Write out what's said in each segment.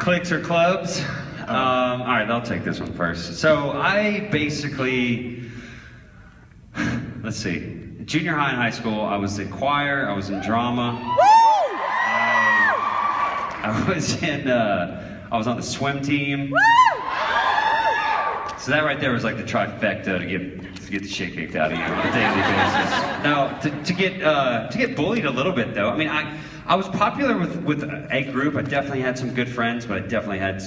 cliques or clubs. All right, I'll take this one first. So I basically, let's see, junior high and high school, I was in choir, I was in drama. I was on the swim team. So that right there was like the trifecta to get the shit kicked out of you on a daily basis. Now, to get bullied a little bit though. I mean, I was popular with a group. I definitely had some good friends, but I definitely had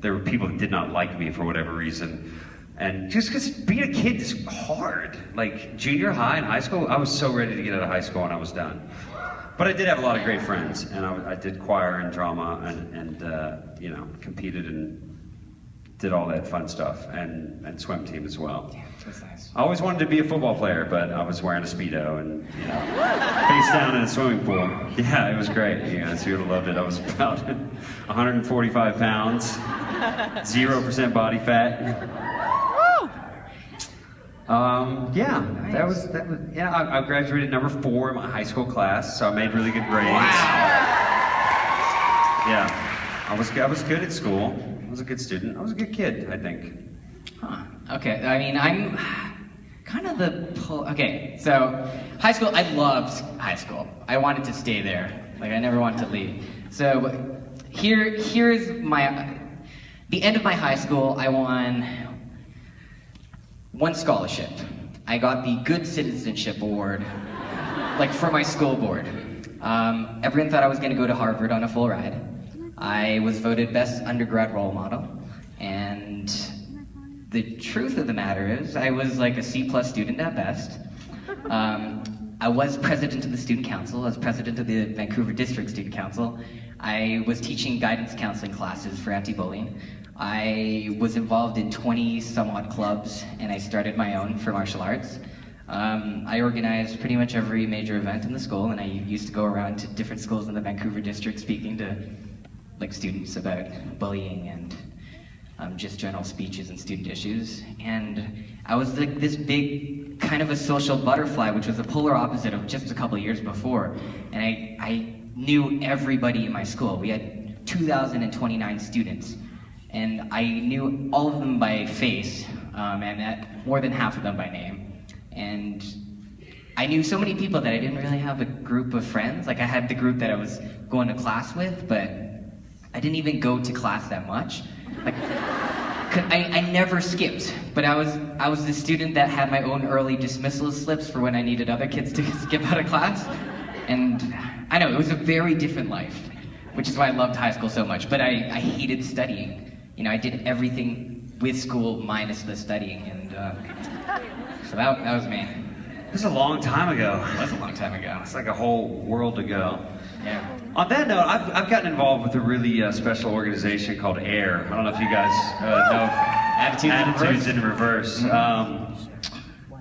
there were people that did not like me for whatever reason. And just because being a kid is hard. Like junior high and high school, I was so ready to get out of high school and I was done. But I did have a lot of great friends, and I did choir and drama and you know, competed and did all that fun stuff, and swim team as well. Yeah, that's nice. I always wanted to be a football player, but I was wearing a Speedo and, you know, face down in a swimming pool. Yeah, it was great. You guys would have loved it. I was about 145 pounds, 0% body fat. Yeah, nice. that was yeah. I graduated number 4 in my high school class, so I made really good grades. Wow. Yeah, I was good at school. I was a good student. I was a good kid, I think. Huh. Okay, I mean, I'm kind of okay, so high school, I loved high school. I wanted to stay there. Like, I never wanted to leave. So here's the end of my high school. I won 1 scholarship. I got the Good Citizenship Award, like for my school board. Everyone thought I was gonna go to Harvard on a full ride. I was voted best undergrad role model, and the truth of the matter is, I was like a C+ student at best. I was president of the student council. I was president of the Vancouver District Student Council. I was teaching guidance counseling classes for anti-bullying. I was involved in 20 some odd clubs, and I started my own for martial arts. I organized pretty much every major event in the school, and I used to go around to different schools in the Vancouver district speaking to like students about bullying and just general speeches and student issues. And I was like this big kind of a social butterfly, which was the polar opposite of just a couple of years before. And I knew everybody in my school. We had 2,029 students. And I knew all of them by face, and more than half of them by name. And I knew so many people that I didn't really have a group of friends. Like, I had the group that I was going to class with, but I didn't even go to class that much. Like, I never skipped, but I was the student that had my own early dismissal slips for when I needed other kids to skip out of class. And I know, it was a very different life, which is why I loved high school so much, but I hated studying. You know, I did everything with school minus the studying, and so that was me. It was a long time ago. It was a long time ago. It's like a whole world ago. Yeah. On that note, I've gotten involved with a really special organization called AIR. I don't know if you guys know Attitudes in Reverse.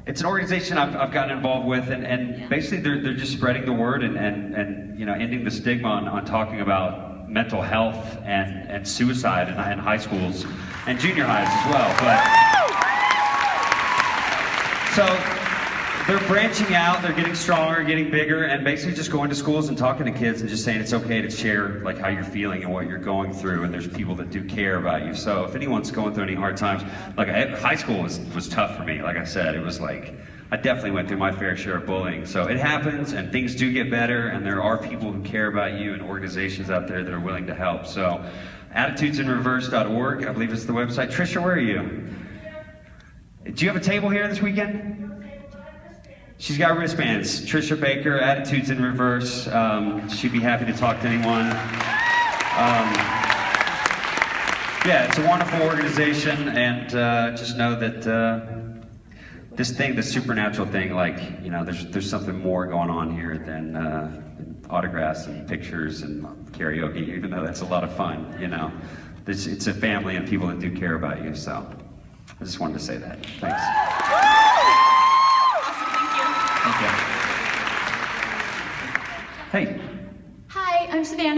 It's an organization I've gotten involved with, and basically they're just spreading the word and you know, ending the stigma on talking about mental health and suicide in high schools and junior highs as well. But so they're branching out, they're getting stronger, getting bigger, and basically just going to schools and talking to kids and just saying it's okay to share like how you're feeling and what you're going through, and there's people that do care about you. So if anyone's going through any hard times, like high school was tough for me. Like I said, it was like, I definitely went through my fair share of bullying. So it happens, and things do get better, and there are people who care about you and organizations out there that are willing to help. So attitudesinreverse.org, I believe is the website. Trisha, where are you? Do you have a table here this weekend? She's got wristbands. Trisha Baker, Attitudes in Reverse. She'd be happy to talk to anyone. Yeah, it's a wonderful organization, and just know that this supernatural thing, like, you know, there's something more going on here than autographs and pictures and karaoke, even though that's a lot of fun, you know. It's a family and people that do care about you, so I just wanted to say that. Thanks. Thank you. Hey. Hi, I'm Savannah.